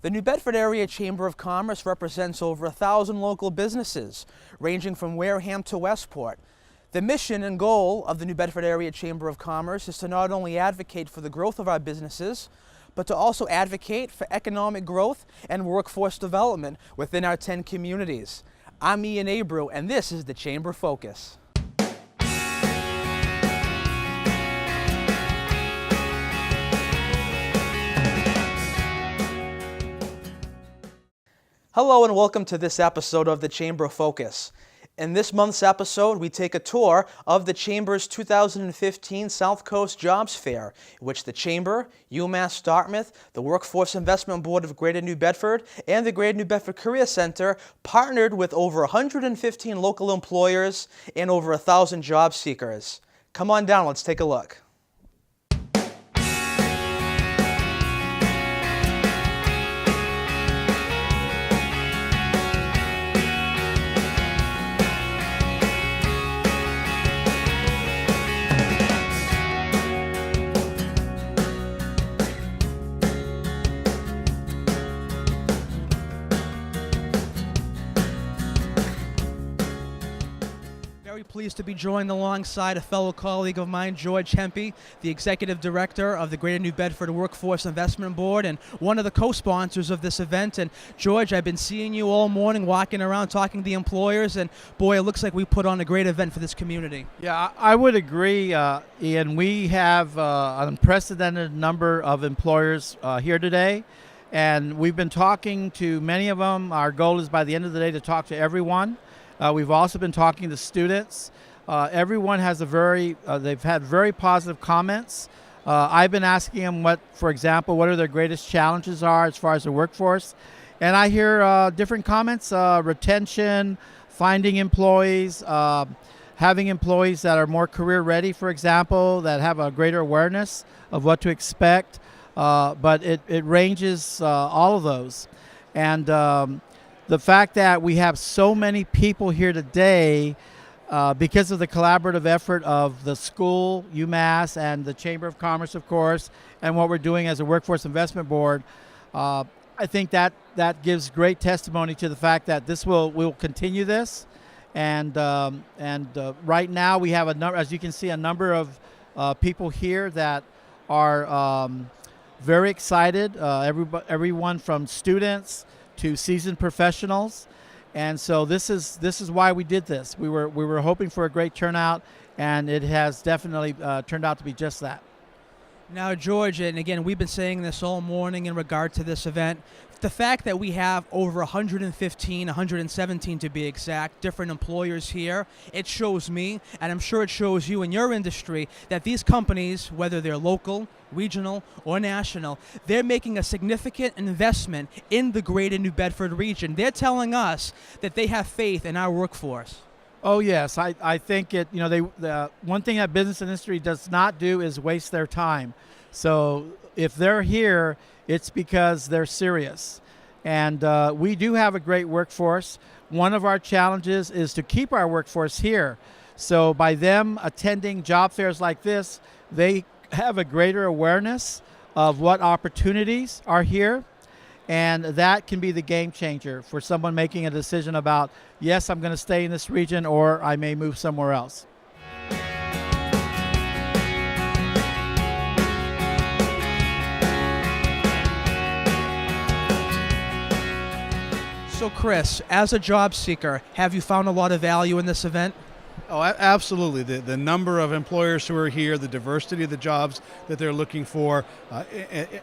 The New Bedford Area Chamber of Commerce represents over 1,000 local businesses, ranging from Wareham to Westport. The mission and goal of the New Bedford Area Chamber of Commerce is to not only advocate for the growth of our businesses, but to also advocate for economic growth and workforce development within our 10 communities. I'm Ian Abreu, and this is the Chamber Focus. Hello and welcome to this episode of the Chamber Focus. In this month's episode, we take a tour of the Chamber's 2015 South Coast Jobs Fair, in which the Chamber, UMass Dartmouth, the Workforce Investment Board of Greater New Bedford, and the Greater New Bedford Career Center partnered with over 115 local employers and over 1,000 job seekers. Come on down, let's take a look. Very pleased to be joined alongside a fellow colleague of mine, George Hempy, the Executive Director of the Greater New Bedford Workforce Investment Board and one of the co-sponsors of this event. And George, I've been seeing you all morning walking around talking to the employers, and boy, it looks like we put on a great event for this community. Yeah, I would agree, Ian. We have an unprecedented number of employers here today, and we've been talking to many of them. Our goal is by the end of the day to talk to everyone. We've also been talking to students. Everyone has they've had very positive comments. I've been asking them for example, what are their greatest challenges are as far as the workforce. And I hear different comments, retention, finding employees, having employees that are more career ready, for example, that have a greater awareness of what to expect. But it ranges all of those. And the fact that we have so many people here today because of the collaborative effort of the school, UMass, and the Chamber of Commerce, of course, and what we're doing as a Workforce Investment Board, I think that gives great testimony to the fact that we'll continue this. And right now we have as you can see, a number of people here that are very excited. Everyone from students to seasoned professionals, and so this is why we did this. We were hoping for a great turnout, and it has definitely turned out to be just that. Now, George, and again, we've been saying this all morning in regard to this event, the fact that we have over 117 to be exact, different employers here, it shows me, and I'm sure it shows you in your industry, that these companies, whether they're local, regional, or national, they're making a significant investment in the Greater New Bedford region. They're telling us that they have faith in our workforce. Oh yes, I think the one thing that business industry does not do is waste their time. So if they're here, it's because they're serious. And we do have a great workforce. One of our challenges is to keep our workforce here. So by them attending job fairs like this, they have a greater awareness of what opportunities are here. And that can be the game changer for someone making a decision about, yes, I'm going to stay in this region, or I may move somewhere else. So Chris, as a job seeker, have you found a lot of value in this event? Oh, absolutely. The number of employers who are here, the diversity of the jobs that they're looking for,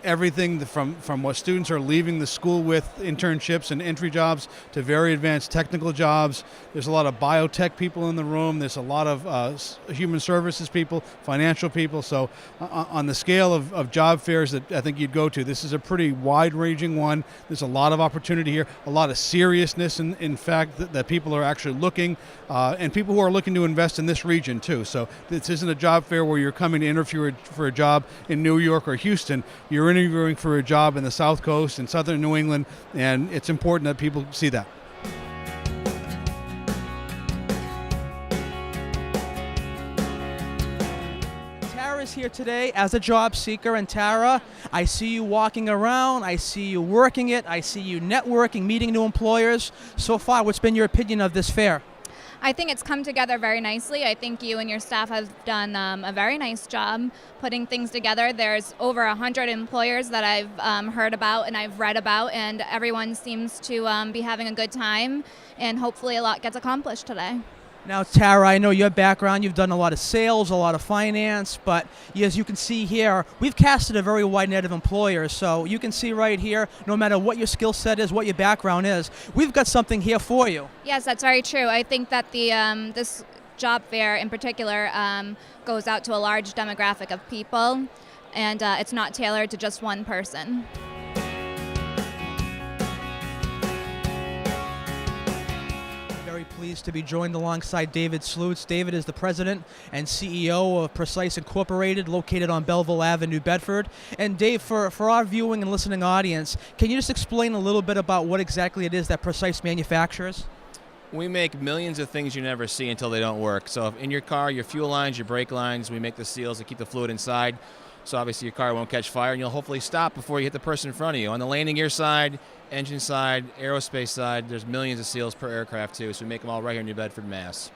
everything from what students are leaving the school with, internships and entry jobs, to very advanced technical jobs. There's a lot of biotech people in the room. There's a lot of human services people, financial people. So on the scale of job fairs that I think you'd go to, this is a pretty wide-ranging one. There's a lot of opportunity here, a lot of seriousness in fact that people are actually looking, and people who are looking to invest in this region too. So this isn't a job fair where you're coming to interview for a job in New York or Houston. You're interviewing for a job in the South Coast and Southern New England, and it's important that people see that. here today as a job seeker, and Tara, I see you walking around, I see you working it, I see you networking, meeting new employers. So far, what's been your opinion of this fair? I think it's come together very nicely. I think you and your staff have done a very nice job putting things together. There's over 100 employers that I've heard about and I've read about, and everyone seems to be having a good time, and hopefully a lot gets accomplished today. Now, Tara, I know your background, you've done a lot of sales, a lot of finance, but as you can see here, we've casted a very wide net of employers. So you can see right here, no matter what your skill set is, what your background is, we've got something here for you. Yes, that's very true. I think that the this job fair in particular goes out to a large demographic of people, and it's not tailored to just one person. Pleased to be joined alongside David Slutz. David is the president and CEO of Precise Incorporated, located on Belleville Avenue, Bedford. And Dave, for our viewing and listening audience, can you just explain a little bit about what exactly it is that Precise manufactures? We make millions of things you never see until they don't work. So in your car, your fuel lines, your brake lines, we make the seals that keep the fluid inside. So obviously your car won't catch fire, and you'll hopefully stop before you hit the person in front of you. On the landing gear side, engine side, aerospace side, there's millions of seals per aircraft too, so we make them all right here in New Bedford, Mass.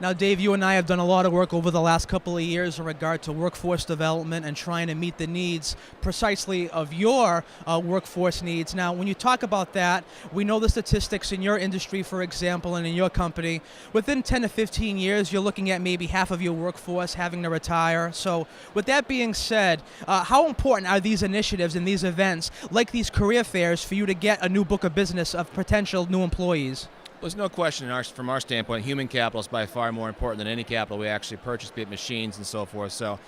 Now, Dave, you and I have done a lot of work over the last couple of years in regard to workforce development and trying to meet the needs precisely of your workforce needs. Now, when you talk about that, we know the statistics in your industry, for example, and in your company. Within 10 to 15 years, you're looking at maybe half of your workforce having to retire. So with that being said, how important are these initiatives and these events, like these career fairs, for you to get a new book of business of potential new employees? There's no question from our standpoint, human capital is by far more important than any capital we actually purchase, be it machines and so forth. So,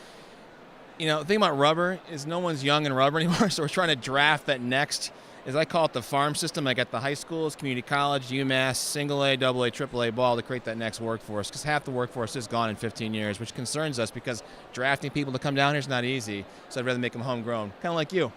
the thing about rubber is no one's young in rubber anymore, so we're trying to draft that next, as I call it, the farm system, like at the high schools, community college, UMass, single A, double A, triple A ball to create that next workforce, because half the workforce is gone in 15 years, which concerns us because drafting people to come down here is not easy, so I'd rather make them homegrown, kind of like you.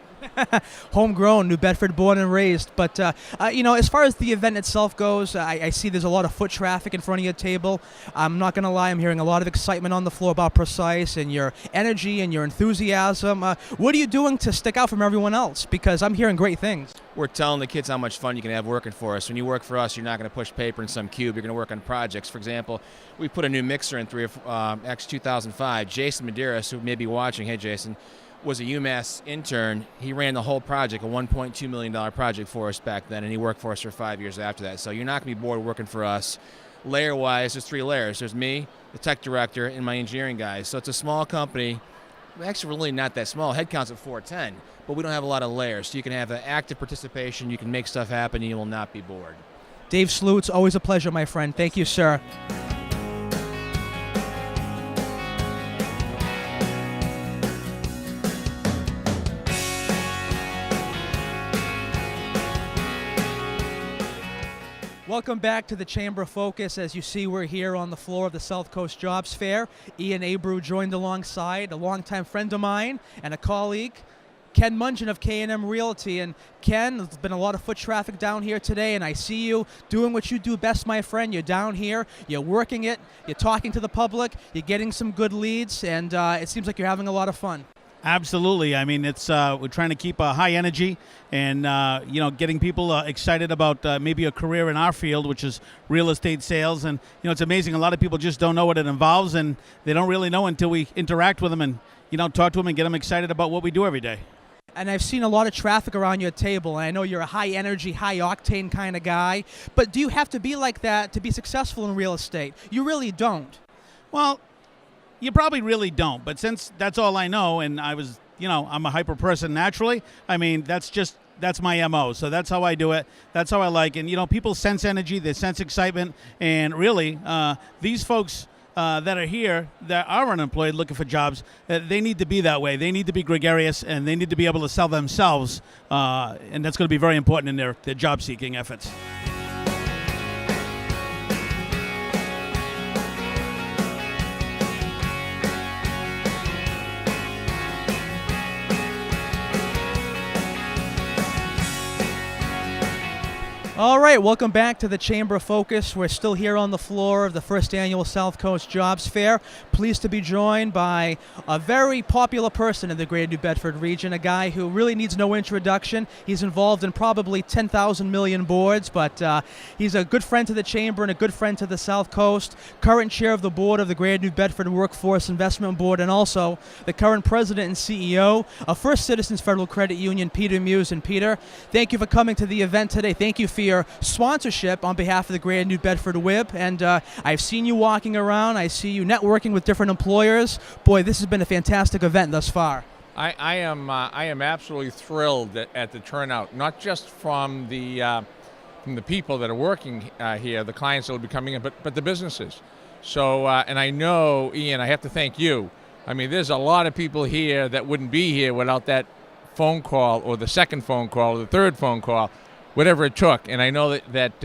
Homegrown, New Bedford, born and raised. But, as far as the event itself goes, I see there's a lot of foot traffic in front of your table. I'm not going to lie, I'm hearing a lot of excitement on the floor about Precise and your energy and your enthusiasm. What are you doing to stick out from everyone else? Because I'm hearing great things. We're telling the kids how much fun you can have working for us. When you work for us, you're not going to push paper in some cube. You're going to work on projects. For example, we put a new mixer in 2005. Jason Medeiros, who may be watching, hey Jason, was a UMass intern. He ran the whole project, a $1.2 million project for us back then, and he worked for us for 5 years after that. So you're not going to be bored working for us. Layer-wise, there's 3 layers. There's me, the tech director, and my engineering guys. So it's a small company. Actually, really not that small. Headcount's at 410, but we don't have a lot of layers. So you can have an active participation. You can make stuff happen, and you will not be bored. Dave Slutz, always a pleasure, my friend. Thank you, sir. Welcome back to the Chamber of Focus. As you see, we're here on the floor of the South Coast Jobs Fair. Ian Abreu joined alongside a longtime friend of mine and a colleague, Ken Mungin of K&M Realty. And Ken, there's been a lot of foot traffic down here today, and I see you doing what you do best, my friend. You're down here, you're working it, you're talking to the public, you're getting some good leads, and it seems like you're having a lot of fun. Absolutely. I mean, it's we're trying to keep a high energy and, getting people excited about maybe a career in our field, which is real estate sales. And, it's amazing. A lot of people just don't know what it involves, and they don't really know until we interact with them and, talk to them and get them excited about what we do every day. And I've seen a lot of traffic around your table, and I know you're a high-energy, high-octane kind of guy. But do you have to be like that to be successful in real estate? You really don't. Well, you probably really don't, but since that's all I know, and I was, I'm a hyper person naturally, I mean, that's my MO. So that's how I do it. That's how I like it. And, people sense energy, they sense excitement, and really, these folks that are here, that are unemployed looking for jobs, they need to be that way. They need to be gregarious, and they need to be able to sell themselves, and that's going to be very important in their job-seeking efforts. All right, welcome back to the Chamber of Focus. We're still here on the floor of the first annual South Coast Jobs Fair. pleased to be joined by a very popular person in the Greater New Bedford region, a guy who really needs no introduction. He's involved in probably 10,000 million boards, but he's a good friend to the Chamber and a good friend to the South Coast, current chair of the board of the Greater New Bedford Workforce Investment Board, and also the current president and CEO of First Citizens Federal Credit Union, Peter Muse. And Peter, thank you for coming to the event today. Thank you for your sponsorship on behalf of the Greater New Bedford WIB. And I've seen you walking around. I see you networking with different employers. Boy, this has been a fantastic event thus far. I am absolutely thrilled at the turnout, not just from the people that are working here, the clients that will be coming in, but the businesses. So, and I know, Ian, I have to thank you. I mean, there's a lot of people here that wouldn't be here without that phone call or the second phone call or the third phone call, whatever it took. And I know that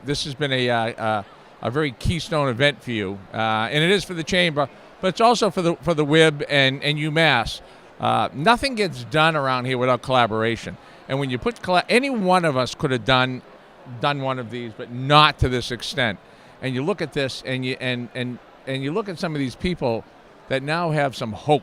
this has been a very keystone event for you, and it is for the Chamber, but it's also for the WIB and UMass. Nothing gets done around here without collaboration. And when you put any one of us could have done one of these, but not to this extent. And you look at this, and you look at some of these people that now have some hope.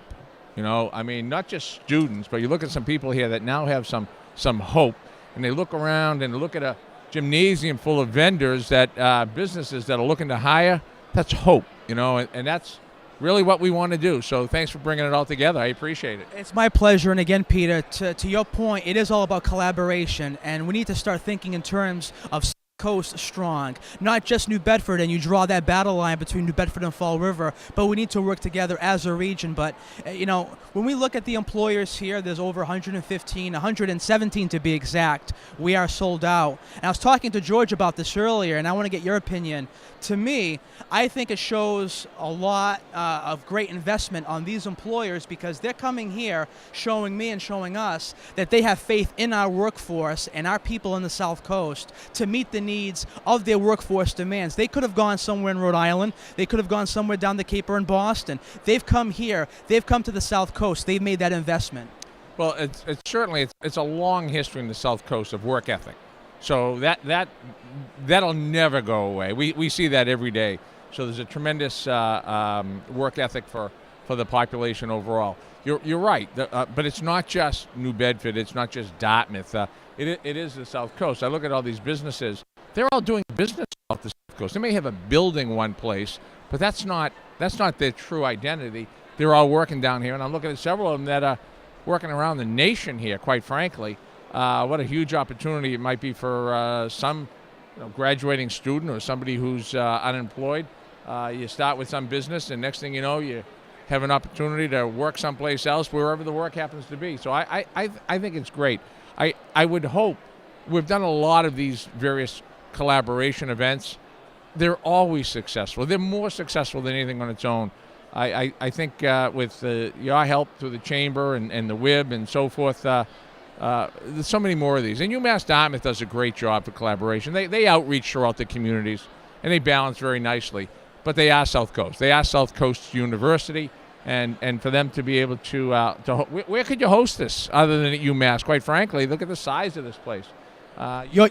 You know, I mean, not just students, but you look at some people here that now have some hope, and they look around and look at a gymnasium full of vendors that businesses that are looking to hire. That's hope, you know, and that's really what we want to do. So thanks for bringing it all together. I appreciate it. It's my pleasure. And again, Peter, to your point, it is all about collaboration, and we need to start thinking in terms of Coast strong, not just New Bedford, and you draw that battle line between New Bedford and Fall River, but we need to work together as a region. But you know, when we look at the employers here, there's over 115, 117 to be exact. We are sold out. And I was talking to George about this earlier, and I want to get your opinion. To me, I think it shows a lot of great investment on these employers, because they're coming here showing me and showing us that they have faith in our workforce and our people in the South Coast to meet the needs of their workforce demands. They could have gone somewhere in Rhode Island. They could have gone somewhere down the Cape or in Boston. They've come here. They've come to the South Coast. They've made that investment. Well, it's certainly it's a long history in the South Coast of work ethic. So that'll never go away. We see that every day. So there's a tremendous work ethic for the population overall. You're right, but it's not just New Bedford. It's not just Dartmouth. It is the South Coast. I look at all these businesses. They're all doing business off the South Coast. They may have a building one place, but that's not their true identity. They're all working down here, and I'm looking at several of them that are working around the nation here, quite frankly. What a huge opportunity it might be for some graduating student or somebody who's unemployed. You start with some business, and next thing you know, you have an opportunity to work someplace else, wherever the work happens to be. So I think it's great. I would hope, we've done a lot of these various collaboration events. They're always successful. They're more successful than anything on its own. I think with your help through the Chamber and the WIB and so forth, there's so many more of these. And UMass Dartmouth does a great job for collaboration. They outreach throughout the communities, and they balance very nicely. But they are South Coast. They are South Coast University. And for them to be able to where could you host this other than at UMass? Quite frankly, look at the size of this place. You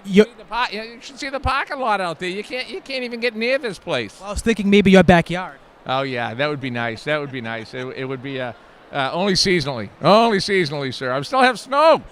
should see the parking lot out there. You can't even get near this place. Well, I was thinking maybe your backyard. Oh yeah, that would be nice. That would be nice. It would be only seasonally. Only seasonally, sir. I still have snow.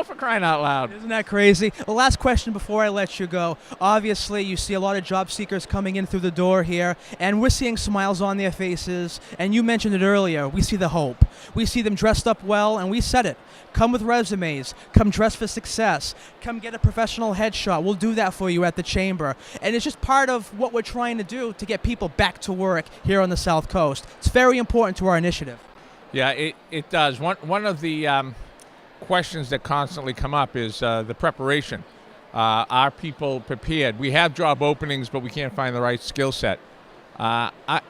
For crying out loud. Isn't that crazy? Well, last question before I let you go. Obviously, you see a lot of job seekers coming in through the door here, and we're seeing smiles on their faces. And you mentioned it earlier. We see the hope. We see them dressed up well, and we said it. Come with resumes. Come dressed for success. Come get a professional headshot. We'll do that for you at the Chamber. And it's just part of what we're trying to do to get people back to work here on the South Coast. It's very important to our initiative. Yeah, it does. One of the questions that constantly come up is the preparation. Are people prepared? We have job openings, but we can't find the right skill set. I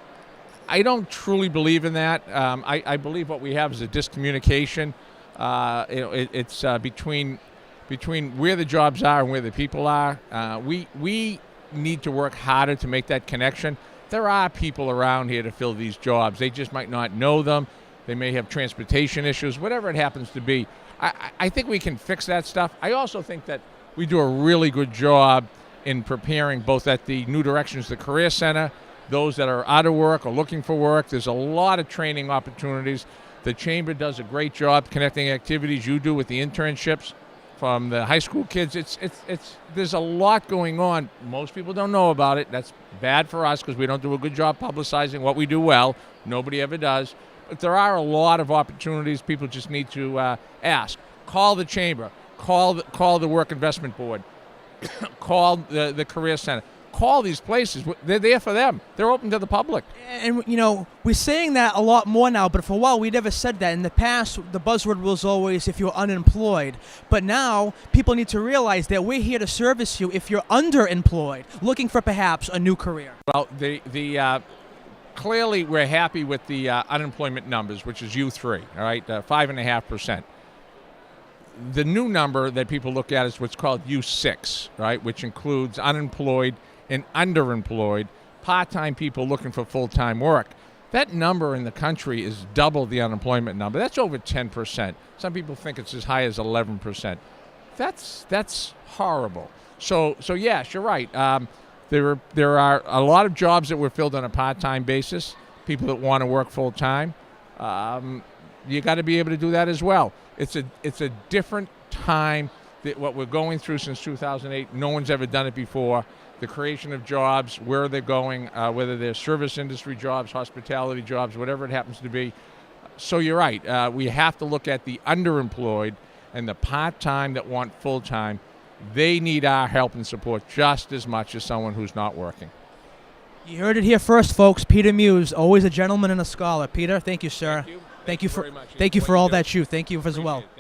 don't truly believe in that. I believe what we have is a discommunication. It's between where the jobs are and where the people are. We need to work harder to make that connection. There are people around here to fill these jobs. They just might not know them. They may have transportation issues, whatever it happens to be. I think we can fix that stuff. I also think that we do a really good job in preparing both at the New Directions, the Career Center, those that are out of work or looking for work. There's a lot of training opportunities. The Chamber does a great job connecting activities you do with the internships from the high school kids. There's a lot going on. Most people don't know about it. That's bad for us because we don't do a good job publicizing what we do well. Nobody ever does. But there are a lot of opportunities. People just need to ask. Call the Chamber. Call the Work Investment Board. Call the Career Center. Call these places. They're there for them. They're open to the public. And, you know, we're saying that a lot more now, but for a while we never said that. In the past, the buzzword was always if you're unemployed. But now people need to realize that we're here to service you if you're underemployed, looking for perhaps a new career. Well, clearly we're happy with the unemployment numbers, which is U3, all right, 5.5%. The new number that people look at is what's called U6, right, which includes unemployed and underemployed, part-time people looking for full-time work. That number in the country is double the unemployment number. That's over 10%. Some people think it's as high as 11%. That's horrible. So yes, you're right. There are a lot of jobs that were filled on a part-time basis, people that want to work full-time. You got to be able to do that as well. It's a different time that what we're going through since 2008. No one's ever done it before. The creation of jobs, where they're going, whether they're service industry jobs, hospitality jobs, whatever it happens to be. So you're right. We have to look at the underemployed and the part-time that want full-time. They need our help and support just as much as someone who's not working. You heard it here first, folks. Peter Muse, always a gentleman and a scholar. Peter, thank you, sir. Thank you for very much. thank you for all that you. Thank you as well. Appreciate it.